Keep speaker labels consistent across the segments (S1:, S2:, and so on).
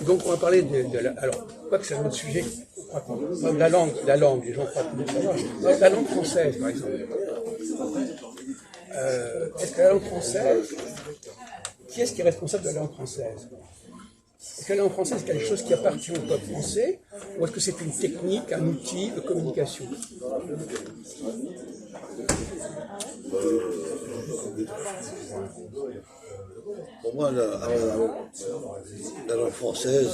S1: Donc on va parler de la... Alors, quoi que c'est un autre sujet, la langue, les gens croient tout savoir. La langue française, par exemple. Est-ce que la langue française, qui est-ce qui est responsable de la langue française? Est-ce que la langue française est quelque chose qui appartient au peuple français, ou est-ce que c'est une technique, un outil de communication?
S2: Pour moi, la langue française,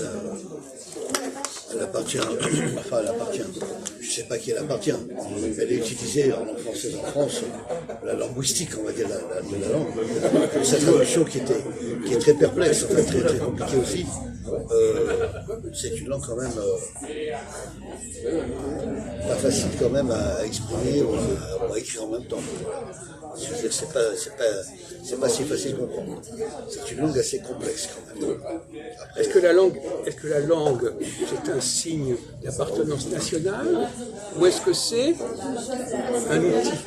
S2: elle appartient, enfin elle appartient, je ne sais pas qui elle appartient, elle est utilisée en langue française en France, la linguistique, on va dire, de la langue. Cette traduction qui est très perplexe, en fait, très, très compliquée aussi, c'est une langue quand même pas facile quand même à exprimer ou à écrire en même temps. Je veux dire, c'est pas si facile qu'on comprend. C'est une langue assez complexe quand même. Après,
S1: Est-ce que la langue, c'est un signe d'appartenance nationale, ou est-ce que c'est un outil?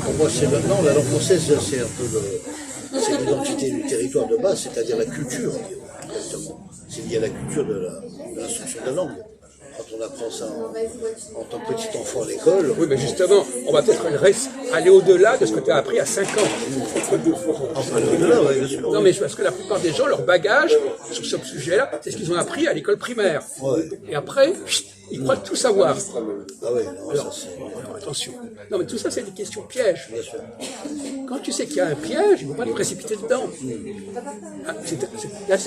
S2: pour moi, non, la langue française, c'est un peu c'est l'identité du territoire de base, c'est-à-dire la culture. C'est lié à la culture de l'instruction de la langue. Quand on apprend ça en tant que petit enfant à l'école.
S1: Oui, mais justement, on va peut-être aller au-delà de ce que tu as appris à 5 ans.
S2: Enfin, au-delà, oui, bien sûr.
S1: Non, mais parce que la plupart des gens, leur bagage sur ce sujet-là, c'est ce qu'ils ont appris à l'école primaire.
S2: Ouais.
S1: Et après, ils croient tout savoir.
S2: Ah oui, non,
S1: Alors,
S2: ça c'est.
S1: alors, attention. Non, mais tout ça, c'est des questions pièges.
S2: Bien sûr.
S1: Quand tu sais qu'il y a un piège, il ne faut pas te précipiter dedans. Ah,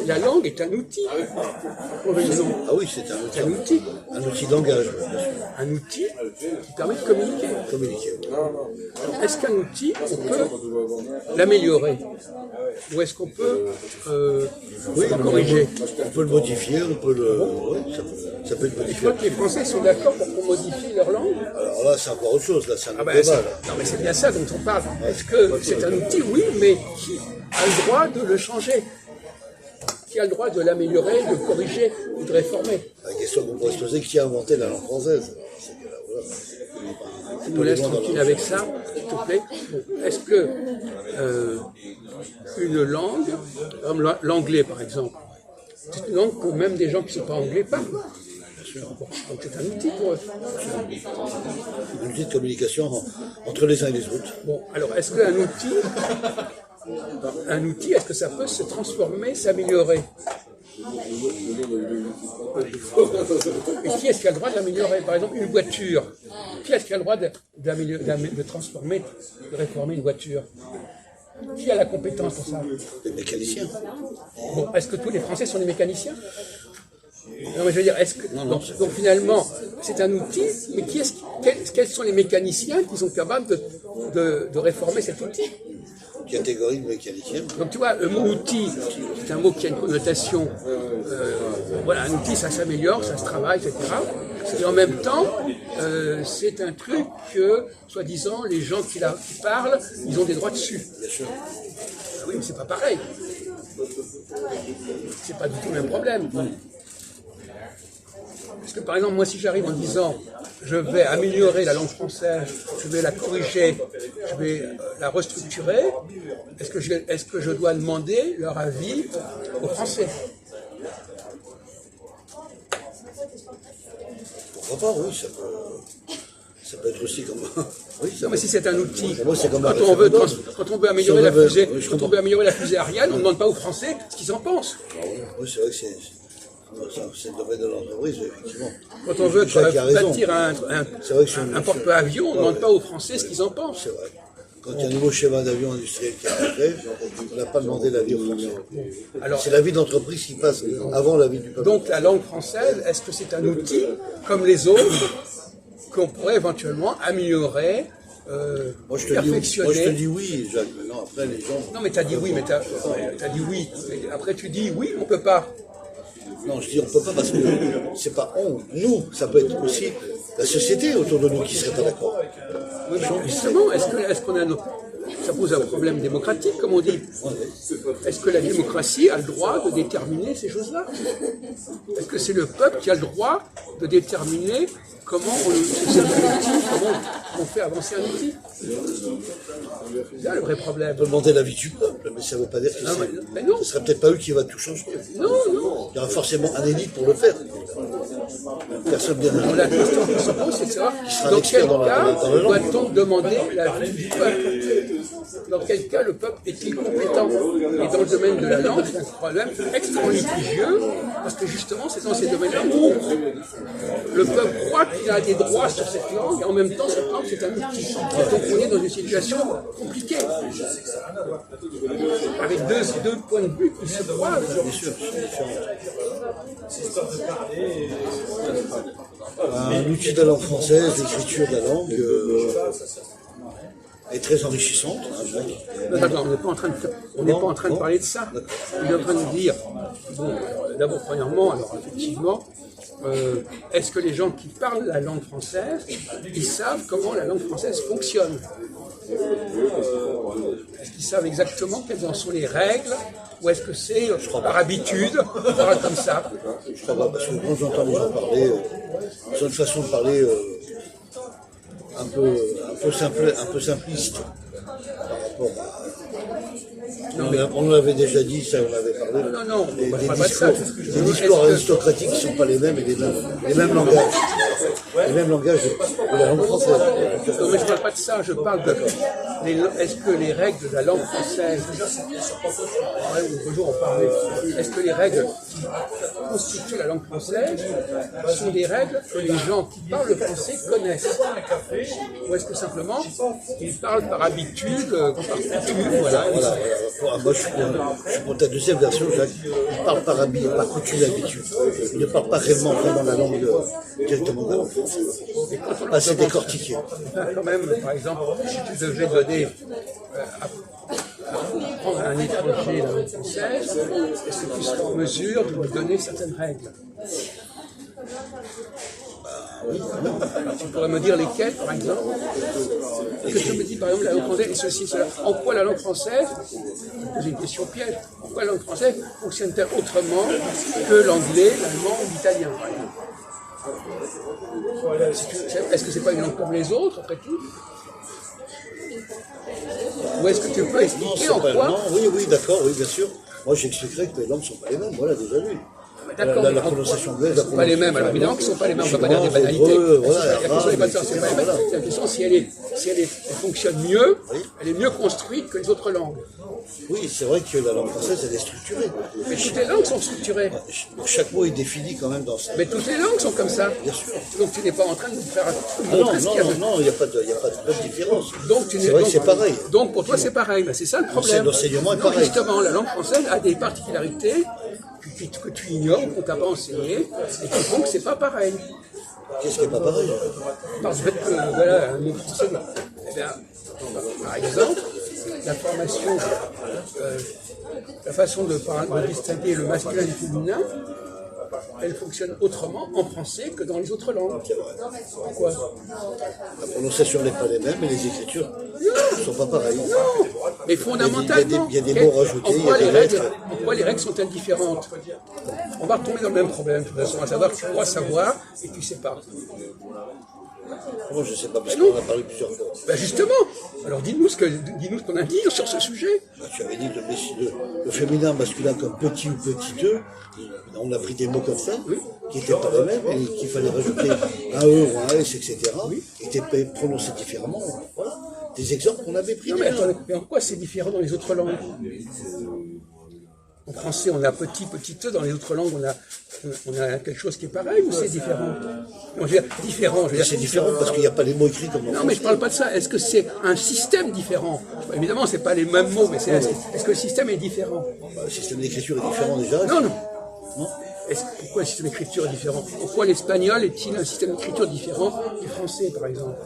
S1: la langue est un outil.
S2: Ah oui, c'est
S1: Un outil.
S2: un outil de langage, bien sûr.
S1: Un outil qui permet de communiquer.
S2: Communiquer.
S1: Est-ce qu'un outil, on peut l'améliorer? Ou est-ce qu'on peut le corriger?
S2: On peut le modifier, on peut le. Oui, ça peut être
S1: Je
S2: modifié.
S1: crois que les Français sont d'accord pour qu'on modifie leur langue.
S2: Alors là, c'est encore autre chose, là, c'est un autre
S1: Ben,
S2: débat. Là.
S1: non, mais c'est bien ça dont on parle. Est-ce que c'est un outil? Oui, mais qui a le droit de le changer? Qui a le droit de l'améliorer, de le corriger ou de réformer?
S2: La question qu'on pourrait se poser, qui a inventé la langue française? C'est que là, voilà.
S1: Tu nous laisses tranquille avec ça, s'il te plaît. Bon, est-ce que une langue, comme l'anglais par exemple, c'est une langue que même des gens qui ne sont pas anglais parlent? Donc c'est un outil pour eux.
S2: Un outil de communication entre les uns et les autres.
S1: Bon, alors est-ce qu'un outil, est-ce que ça peut se transformer, s'améliorer? Et qui est-ce qui a le droit d'améliorer? Par exemple, une voiture. Qui est-ce qui a le droit de transformer, de réformer une voiture? Qui a la compétence pour ça?
S2: Les mécaniciens.
S1: Bon, est-ce que tous les Français sont des mécaniciens? Non, mais je veux dire, est-ce que donc finalement, c'est un outil, mais quels sont les mécaniciens qui sont capables de réformer cet outil?
S2: Catégorie de mécaniciens.
S1: Donc tu vois, le mot outil, c'est un mot qui a une connotation, voilà, un outil ça s'améliore, ça se travaille, etc. Et en même temps, c'est un truc que, soi-disant, les gens qui parlent, ils ont des droits dessus.
S2: Bien sûr.
S1: Ah oui, mais c'est pas pareil. C'est pas du tout le même problème. Parce que par exemple, moi si j'arrive en disant je vais améliorer la langue française, je vais la corriger, je vais la restructurer, est-ce que je dois demander leur avis aux Français?
S2: Pourquoi pas, oui, ça peut être aussi comme. Oui,
S1: Non, mais si c'est un outil,
S2: Pour moi, c'est comme un
S1: quand on veut améliorer
S2: Si on
S1: la
S2: veut-
S1: fusée,
S2: oui, je
S1: quand on
S2: comprends.
S1: veut améliorer la fusée Ariane, on ne demande pas aux Français ce qu'ils en pensent.
S2: Oui, c'est vrai que c'est le domaine de l'entreprise, effectivement.
S1: Quand on veut
S2: Jacques a raison.
S1: bâtir
S2: C'est vrai que
S1: un porte-avions, on ne demande pas aux Français ce qu'ils en pensent.
S2: C'est vrai. Quand il y a un nouveau schéma d'avion industriel qui est arrivé, on n'a pas demandé l'avis aux Français.
S1: Alors,
S2: C'est l'avis d'entreprise qui passe avant l'avis du peuple.
S1: donc la langue française, est-ce que c'est un outil comme les autres qu'on pourrait éventuellement améliorer,
S2: Moi je te
S1: perfectionner?
S2: dis oui, Jacques. Maintenant, après, les gens.
S1: Non mais tu as dit oui, mais t'as dit oui. Mais après tu dis oui, on peut pas.
S2: Non, je dis on peut pas parce que c'est pas on. Nous, ça peut être aussi la société autour de nous qui serait pas d'accord.
S1: Oui, mais justement, est-ce qu'on a ça pose un problème démocratique, comme on dit. Est-ce que la démocratie a le droit de déterminer ces choses-là? Est-ce que c'est le peuple qui a le droit de déterminer comment on fait avancer un outil? C'est là le vrai problème.
S2: On peut demander l'avis du peuple, mais ça ne veut pas dire que ce serait peut-être pas eux qui va tout changer.
S1: Non, non.
S2: Il y aura forcément un élite pour le faire. Personne bien.
S1: La question qui se pose, c'est de savoir dans quel cas doit-on demander l'avis du peuple? Dans quel cas le peuple est-il compétent? Et dans le domaine de la langue, c'est un problème extrêmement litigieux, parce que justement, c'est dans ces domaines-là où le peuple croit qu'il a des droits sur cette langue, et en même temps, cette langue, c'est un outil. Et donc, on est dans une situation compliquée, avec deux points de vue qui se croisent.
S2: Bien sûr, c'est différent. Un outil de la langue française, l'écriture de la langue est très enrichissante.
S1: Attends, on n'est pas en train de parler de ça. On est en train de dire, bon, d'abord, premièrement, alors effectivement, est-ce que les gens qui parlent la langue française, ils savent comment la langue française fonctionne? Est-ce qu'ils savent exactement quelles en sont les règles? Ou est-ce que c'est par habitude, on parle comme ça?
S2: Je crois pas, parce que quand j'entends les gens parler, ils ont une façon de parler un peu simpliste par rapport à... On l'avait déjà dit, ça on avait parlé.
S1: Non,
S2: des discours aristocratiques ne sont pas les mêmes et les mêmes langages. Les mêmes langages de la langue française.
S1: Non, mais je ne parle pas de ça, je parle de... Est-ce que les règles de la langue française, l'autre jour on parlait, est-ce que les règles qui constituent la langue française sont des règles que les gens qui parlent le français connaissent? Ou est-ce que simplement ils parlent par habitude, par coutume, voilà.
S2: Moi, je suis pour ta deuxième version, Jacques. Il parle par coutume d'habitude. Il ne parle pas vraiment la langue directement de la langue française. Pas assez décortiqué.
S1: Quand même, par exemple, si tu devais donner apprendre à un étranger la langue française, est-ce que tu seras en mesure de lui donner certaines règles? Oui. Tu pourrais me dire lesquelles, par exemple? Que tu me dis, par exemple, la langue française et ceci, cela. En quoi la langue française, c'est une question piège, en quoi la langue française fonctionne-t-elle autrement que l'anglais, l'allemand ou l'italien, par exemple? Est-ce que c'est pas une langue comme les autres, après tout? Ou est-ce que tu peux expliquer en quoi?
S2: Non, oui, d'accord, oui, bien sûr. Moi, j'expliquerai que les langues ne sont pas les mêmes, voilà, déjà vu.
S1: D'accord,
S2: la prononciation anglaise,
S1: ne sont pas les mêmes. Alors évidemment qu'ils ne sont pas les mêmes, on ne va pas dire des banalités. La question, si elle fonctionne mieux, elle est mieux construite que les autres langues.
S2: Oui, c'est vrai que la langue française, elle est structurée.
S1: Mais toutes les langues sont structurées.
S2: Chaque mot est défini quand même dans ça.
S1: Mais toutes les langues sont comme ça.
S2: Bien sûr.
S1: Donc tu n'es pas en train de nous faire
S2: non, il n'y a pas de différence. C'est vrai que c'est pareil.
S1: Donc pour toi, c'est pareil. C'est ça le problème.
S2: L'enseignement est pareil.
S1: Justement, la langue française a des particularités que tu ignores, qu'on ne t'a pas enseigné, et qui font que c'est pas pareil.
S2: Qu'est-ce qui n'est pas pareil?
S1: Parce que, voilà, un mot français, eh bien, par exemple, la formation, la façon de distinguer le masculin du féminin, elle fonctionne autrement en français que dans les autres langues. Pourquoi?
S2: La prononciation n'est pas les mêmes et les écritures ne sont pas pareilles.
S1: Mais fondamentalement,
S2: il y a des mots rajoutés,
S1: en quoi les règles sont-elles différentes? On va retomber dans le même problème, de toute façon, à savoir que tu crois savoir et tu ne sais pas.
S2: Comment je ne sais pas, parce qu'on en a parlé plusieurs fois.
S1: Ben justement, alors dis-nous ce qu'on a à dire sur ce sujet.
S2: Tu avais dit le féminin masculin comme petit ou petiteux, on a pris des mots comme ça, qui n'étaient pas les mêmes, et qu'il fallait rajouter un E ou un S, etc., qui étaient prononcés différemment. Voilà. Des exemples qu'on avait pris.
S1: Non, mais attends, mais en quoi c'est différent dans les autres langues? En français, on a petit, petiteux. Dans les autres langues, on a quelque chose qui est pareil, ou c'est différent? Non, je veux dire, différent.
S2: C'est différent parce qu'il n'y a pas les mots écrits comme en français.
S1: Non, mais je ne parle pas de ça. Est-ce que c'est un système différent? Évidemment, ce n'est pas les mêmes mots, mais est-ce que le système est différent?
S2: Le système d'écriture est différent déjà.
S1: Non. Pourquoi le système d'écriture est différent? Pourquoi l'espagnol est-il un système d'écriture différent du français, par exemple?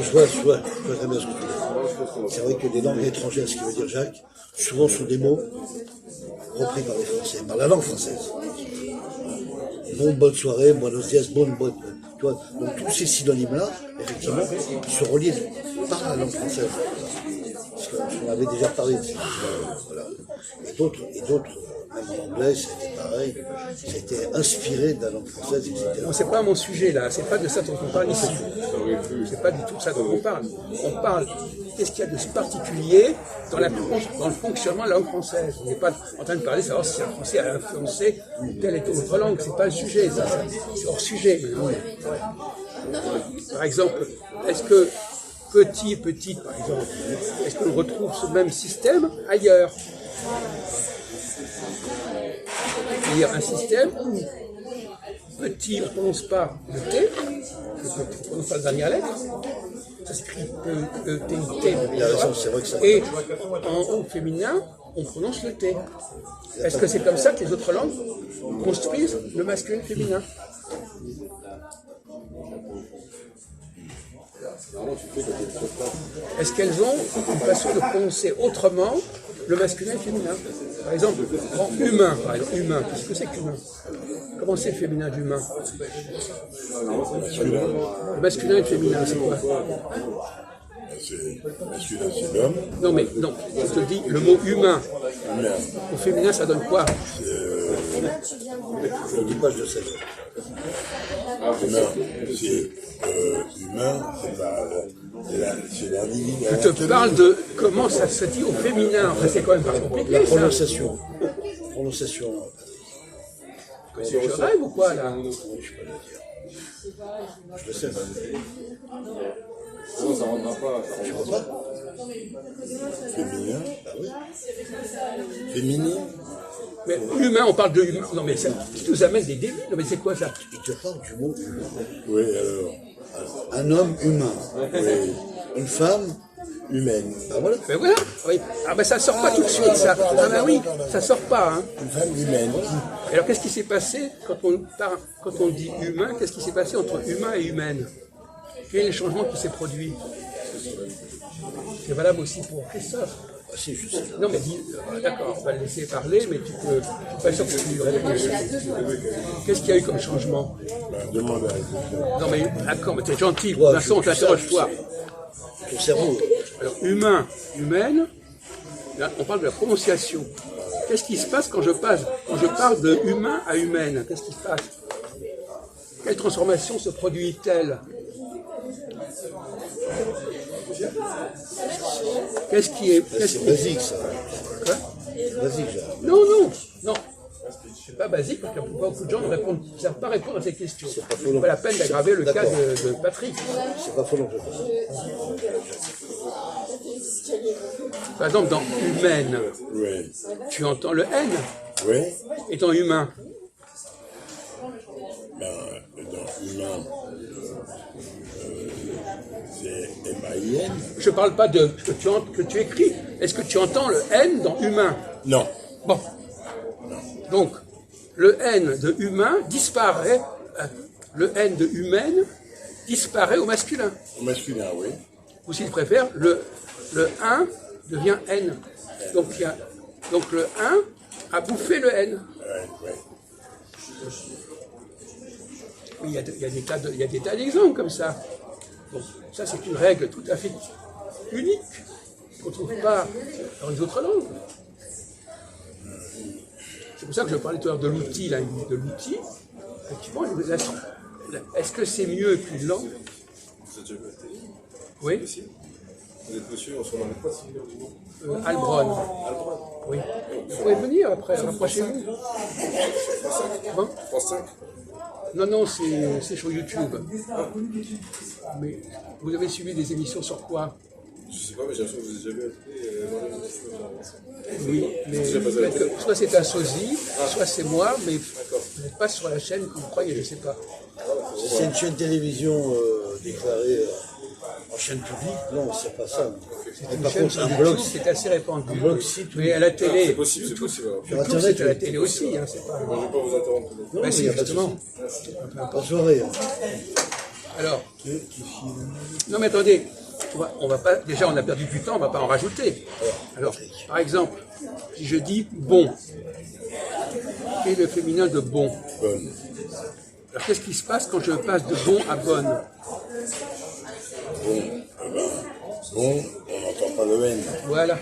S2: Je vois très bien ce que tu veux dire. C'est vrai que les langues étrangères, ce qui veut dire Jacques, souvent sont des mots repris par les Français, par la langue française. Bonne soirée, buenos dias, bonne. Tu vois, donc tous ces synonymes-là, effectivement, sont reliés par la langue française. qu'on avait déjà parlé de ça. Voilà. Et d'autres, même en anglais, c'était pareil. C'était inspiré de la langue française, etc.
S1: Non, c'est pas mon sujet là, c'est pas de ça dont on parle ici. C'est pas du tout de ça dont on parle. On parle qu'est-ce qu'il y a de particulier dans le fonctionnement de la langue française. On n'est pas en train de parler de savoir si le français a influencé telle et telle autre langue. C'est pas le sujet, ça. C'est hors sujet. Par exemple, est-ce que petite, par exemple, est-ce qu'on retrouve ce même système ailleurs? C'est-à-dire un système où petit, on ne prononce pas le T, on ne prononce pas la dernière lettre, ça s'écrit T, et en haut féminin, on prononce le T. Est-ce que c'est comme ça que les autres langues construisent le masculin et le féminin? Est-ce qu'elles ont une façon de prononcer autrement le masculin et le féminin? Par exemple, humain, humain, qu'est-ce que c'est qu'humain? Comment c'est le féminin d'humain? Le masculin et le féminin, c'est quoi?
S3: C'est masculin, c'est l'homme.
S1: Non, mais non, je te dis, le mot humain, au féminin, ça donne quoi?
S2: Je ne dis pas, je sais.
S3: Humain, c'est l'individu.
S1: Je te parle de comment ça se dit au féminin. Enfin, c'est quand même pas compliqué,
S2: La
S1: ça.
S2: prononciation.
S1: Je rêve ou quoi, là?
S2: Je peux le dire. Je le sais.
S4: Non, ça ne rendra pas.
S2: Je crois pas.
S3: Féminin.
S2: Bah oui.
S3: Féminin.
S1: Mais humain, on parle de humain. Non, mais ça qui nous amène des débuts. Non, mais c'est quoi ça?
S2: Il te parle du mot humain.
S3: Oui, alors.
S2: Un homme humain.
S3: Oui.
S2: Une femme
S3: Humaine.
S2: bah voilà.
S1: Ben voilà. Oui. Ah ben ça sort pas tout de suite, ça. Ah ben oui, ça sort pas. Hein.
S3: Une femme humaine.
S1: Et alors qu'est-ce qui s'est passé quand on dit humain? Qu'est-ce qui s'est passé entre humain et humaine? Quel est le changement qui s'est produit? C'est valable aussi pour Christophe.
S2: Ah si, je sais.
S1: Non mais dis, d'accord, on va le laisser parler, mais je suis pas sûr que tu répondes. Qu'est-ce qu'il y a eu comme changement?
S3: Demande à Christophe.
S1: Non mais d'accord, mais t'es gentil, de
S2: Toi,
S1: toute façon on
S2: je sais,
S1: t'interroge
S2: je
S1: toi.
S2: Ton cerveau.
S1: Alors humain, humaine, là on parle de la prononciation. Qu'est-ce qui se passe quand je parle de humain à humaine? Qu'est-ce qui se passe? Quelle transformation se produit-elle? Qu'est-ce qui est...
S2: C'est basique, ça.
S1: Quoi?
S2: Basique, ça.
S1: Non. C'est pas basique parce que beaucoup de gens ne savent pas répondre à ces questions. C'est pas la peine d'aggraver le cas de Patrick.
S2: C'est pas faux non plus.
S1: Par exemple, dans humaine,
S3: Oui.
S1: tu entends le N.
S3: Oui.
S1: Et dans humain,
S3: Dans humain, c'est M-A-I-N.
S1: je parle pas de que tu écris. Est-ce que tu entends le N dans humain?
S3: Non.
S1: Bon. Donc, le N de humain disparaît, le N de humaine disparaît au masculin.
S3: Au masculin, oui.
S1: Ou s'il préfère, le 1 devient N. Donc le 1 a bouffé le N.
S3: Ouais.
S1: Il y a des tas d'exemples comme ça. Bon, ça c'est une règle tout à fait unique qu'on ne trouve pas dans les autres langues. C'est pour ça que je parlais tout à l'heure de l'outil, de l'outil. Effectivement, est-ce que c'est mieux qu'une langue?
S4: Vous êtes déjà passé?
S1: Oui.
S4: Vous êtes monsieur, on se demande pas si vous êtes
S1: Albron. Oui. Vous pouvez venir après, rapprochez-vous. Hein?
S4: 3-5.
S1: Non, c'est sur YouTube. Mais vous avez suivi des émissions sur quoi?
S4: Je sais pas, mais j'ai l'impression que vous avez déjà vu
S1: Oui, mais soit c'est un sosie, soit c'est moi, mais vous n'êtes pas sur la chaîne que vous croyez, je ne sais pas.
S2: C'est une chaîne télévision déclarée en chaîne publique. Non, c'est pas ça.
S1: C'est une
S2: Par
S1: chaîne
S2: contre,
S1: sur
S2: un
S1: YouTube
S2: blog,
S1: qui est assez répandue.
S2: un blog site.
S1: Mais à la télé,
S4: C'est possible, c'est possible.
S2: Sur
S1: YouTube,
S2: Internet,
S1: c'est à la
S2: oui.
S1: télé aussi, hein, c'est pas...
S4: Je ne vais pas vous interrompre.
S2: Non,
S1: Bah
S2: mais
S1: si,
S2: y a pas de
S1: justement.
S2: Bonne soirée.
S1: Alors, non mais attendez, on va pas, déjà on a perdu du temps, on ne va pas en rajouter. Alors, par exemple, si je dis bon, quel est le féminin de bon?
S3: Bonne.
S1: Alors qu'est-ce qui se passe quand je passe de bon à bonne?
S3: Bon, on n'entend pas le N.
S1: Voilà.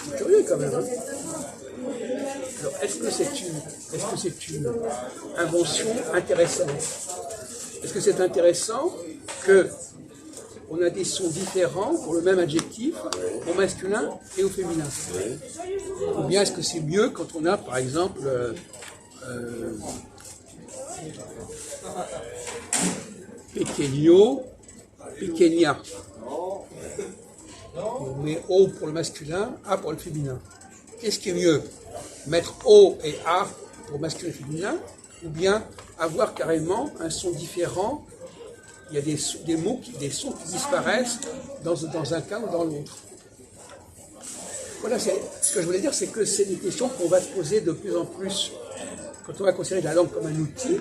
S1: C'est curieux quand même. Hein. Alors, est-ce que c'est une invention intéressante? Est-ce que c'est intéressant que on a des sons différents pour le même adjectif, au masculin et au féminin? Ou bien est-ce que c'est mieux quand on a, par exemple, pequeño, pequeña. On met O pour le masculin, A pour le féminin. Qu'est-ce qui est mieux? Mettre O et A pour masculin et féminin, ou bien avoir carrément un son différent? Il y a des mots, des sons qui disparaissent dans un cas ou dans l'autre. Voilà, ce que je voulais dire, c'est que c'est des questions qu'on va se poser de plus en plus. Quand on va considérer la langue comme un outil,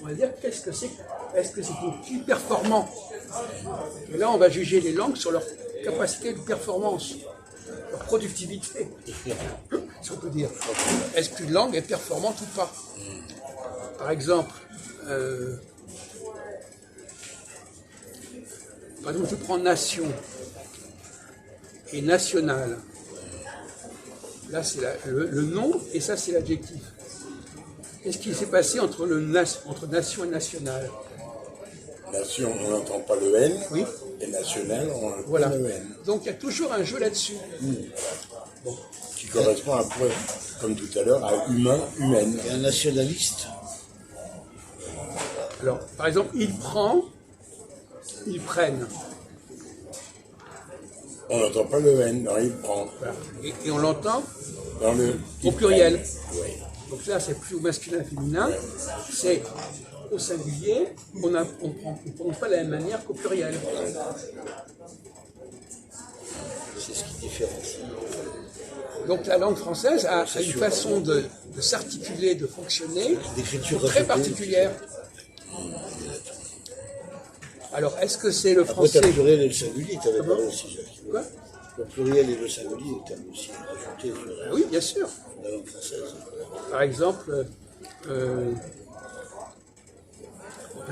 S1: on va dire qu'est-ce que c'est? Est-ce que c'est un outil performant? Et là, on va juger les langues sur leur capacité de performance, leur productivité, si on peut dire. Est-ce qu'une langue est performante ou pas? Par exemple, tu prends nation et national. Là, c'est le nom et ça, c'est l'adjectif. Qu'est-ce qui s'est passé entre nation et national?
S3: Nation, on n'entend pas le N.
S1: Oui.
S3: Et national, on entend
S1: Voilà.
S3: le N.
S1: Donc, il y a toujours un jeu là-dessus.
S3: Bon. Qui correspond un peu, comme tout à l'heure, à humain, humaine.
S2: Et un nationaliste.
S1: Alors, par exemple, il prend, ils prennent.
S3: On n'entend pas le N, non, il prend.
S1: Voilà. Et on l'entend
S3: Dans le,
S1: au pluriel.
S3: Oui.
S1: Donc là, c'est plus au masculin et féminin, c'est au singulier, on ne prononce pas de la même manière qu'au pluriel.
S2: C'est ce qui différencie.
S1: Donc la langue française a une façon de s'articuler, de fonctionner très particulière. Alors, est-ce que c'est le
S2: Après,
S1: français?
S2: tu as le pluriel et le singulier, tu avais parlé aussi, Jacques.
S1: Quoi?
S2: Le pluriel et le singulier, tu as aussi rajouté sur
S1: Oui, bien sûr.
S2: la langue française.
S1: Par exemple,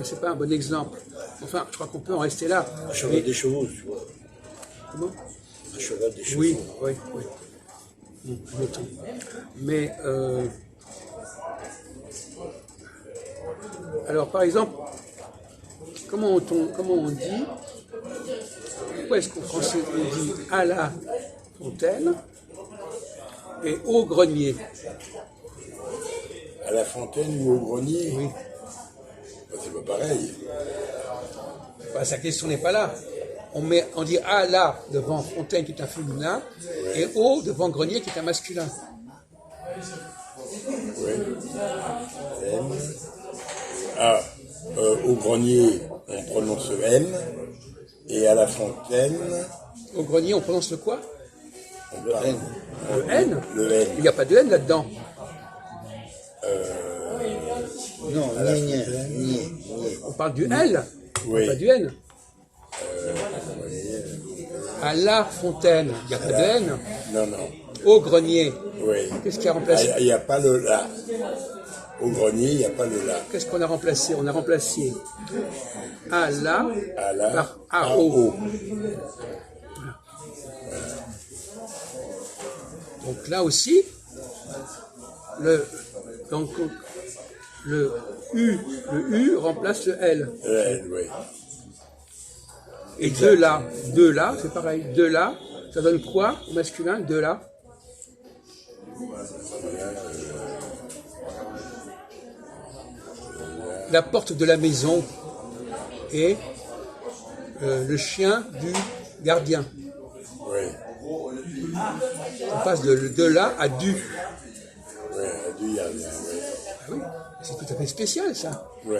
S1: c'est pas un bon exemple. Enfin, je crois qu'on peut en rester là.
S2: Un cheval des chevaux, tu vois.
S1: Comment?
S2: Un cheval des chevaux.
S1: Oui, oui, oui. Admettons. Mais, alors, par exemple, comment on dit, pourquoi est-ce qu'en français on dit à la fontaine et au grenier?
S3: À la fontaine ou au grenier?
S1: Oui.
S3: Ben, c'est pas pareil.
S1: Bah, sa question n'est pas là. On dit à la devant fontaine qui est un féminin et au devant grenier qui est un masculin.
S3: Oui. Ah, au grenier, on prononce N, et à la fontaine,
S1: Au grenier, on prononce le quoi?
S3: on parle
S1: Le N?
S3: le N.
S1: Il n'y a pas de N là-dedans.
S2: Non, niais.
S1: On parle du L,
S3: Oui.
S1: pas du N. À la fontaine, il n'y a pas de N.
S3: Non, non.
S1: Au grenier,
S3: Oui.
S1: qu'est-ce qui a remplacé?
S3: Il n'y a pas le la. Au grenier, il n'y a pas le la.
S1: Qu'est-ce qu'on a remplacé? On a remplacé à la
S3: À la.
S1: par AO. Donc là aussi, le U remplace le L.
S3: Le N, oui.
S1: Et de là, c'est pareil. De là, ça donne quoi au masculin? De là. La porte de la maison et le chien du gardien.
S3: Oui.
S1: On passe de là à du.
S3: Oui, du, il y a bien, oui.
S1: Ah oui, c'est tout à fait spécial ça.
S3: Oui.